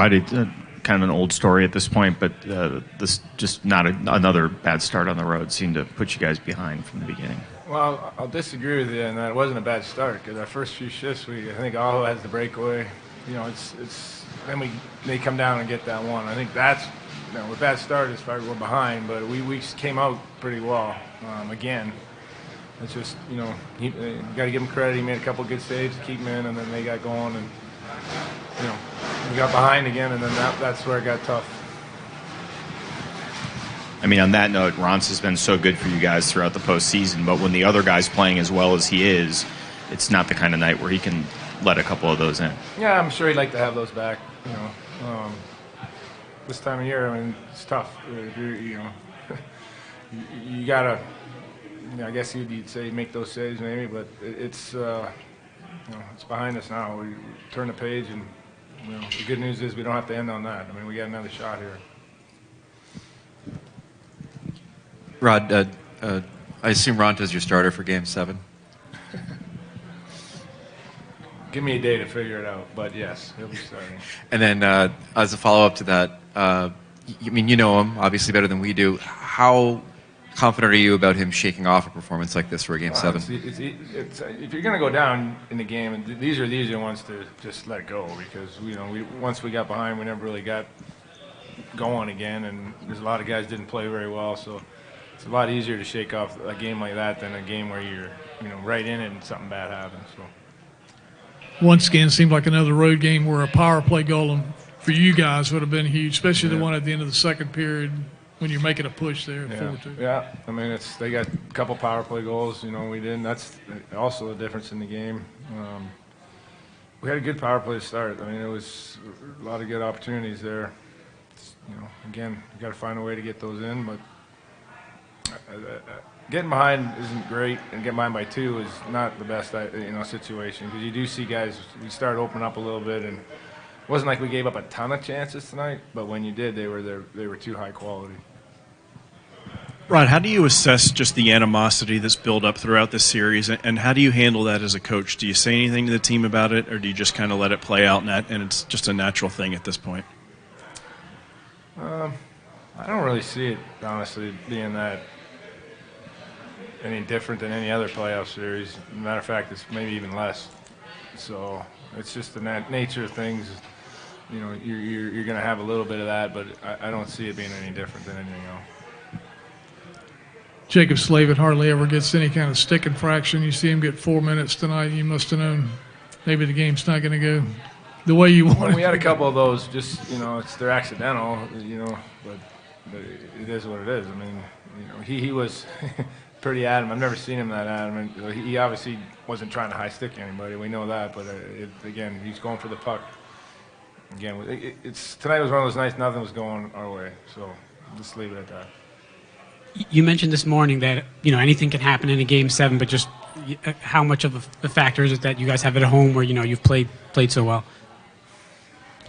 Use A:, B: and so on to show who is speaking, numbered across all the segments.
A: Rod, it's kind of an old story at this point, but this just not another bad start on the road seemed to put you guys behind from the beginning.
B: Well, I'll disagree with you in that it wasn't a bad start because our first few shifts, I think Aho has the breakaway. You know, then they come down and get that one. I think that's, you know, with that start, it's probably we're behind, but we came out pretty well again. It's just, you know, you got to give him credit. He made a couple of good saves to keep him in, and then they got going, and, you know, we got behind again, and then that's where it got tough.
A: I mean, on that note, Raanta has been so good for you guys throughout the postseason, but when the other guy's playing as well as he is, it's not the kind of night where he can let a couple of those in.
B: Yeah, I'm sure he'd like to have those back, you know. This time of year, I mean, it's tough. You know, you got to, you know, I guess you'd say make those saves maybe, but it's, you know, it's behind us now. We turn the page, and, you know, the good news is we don't have to end on that. I mean, we got another shot here.
C: Rod, I assume Raanta's your starter for Game 7?
B: Give me a day to figure it out, but yes, he'll be starting.
C: And then as a follow-up to that, I mean, you know him obviously better than we do. How confident are you about him shaking off a performance like this for a Game 7?
B: It's, if you're going to go down in the game, and these are the easier ones to just let go because, you know, once we got behind, we never really got going again, and there's a lot of guys didn't play very well, so it's a lot easier to shake off a game like that than a game where you're, you know, right in it and something bad happens. So.
D: Once again, it seemed like another road game where a power play goal for you guys would have been huge, especially the one at the end of the second period when you're making a push there, 4-2.
B: Yeah, I mean, they got a couple power play goals, you know, we didn't. That's also a difference in the game. We had a good power play to start. I mean, it was a lot of good opportunities there. You know, again, you got to find a way to get those in, but getting behind isn't great, and getting behind by 2 is not the best, you know, situation because you do see guys. We started opening up a little bit, and it wasn't like we gave up a ton of chances tonight. But when you did, they were too high quality.
E: Rod, how do you assess just the animosity that's built up throughout this series, and how do you handle that as a coach? Do you say anything to the team about it, or do you just kind of let it play out, and it's just a natural thing at this point?
B: I don't really see it, honestly, being that any different than any other playoff series. Matter of fact, it's maybe even less. So it's just the nature of things. You know, you're going to have a little bit of that, but I don't see it being any different than anything else.
D: Jacob Slavin hardly ever gets any kind of stick infraction. You see him get 4 minutes tonight. You must have known maybe the game's not going to go the way you want.
B: We had a couple of those. Just, you know, they're accidental. You know, but it is what it is. I mean, you know, he was pretty adamant. I've never seen him that adamant. He obviously wasn't trying to high stick anybody. We know that. But again, he's going for the puck. Again, tonight was one of those nights. Nothing was going our way. So just leave it at that.
F: You mentioned this morning that, you know, anything can happen in a Game 7, but just how much of a factor is it that you guys have it at home where, you know, you've played so well?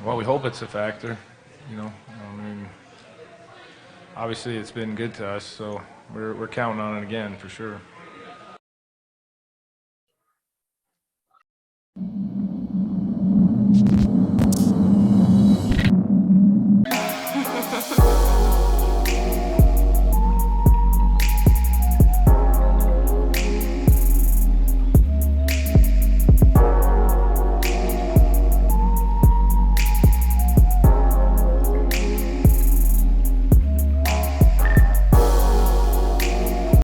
B: Well, we hope it's a factor. You know, I mean, obviously it's been good to us, so we're counting on it again for sure.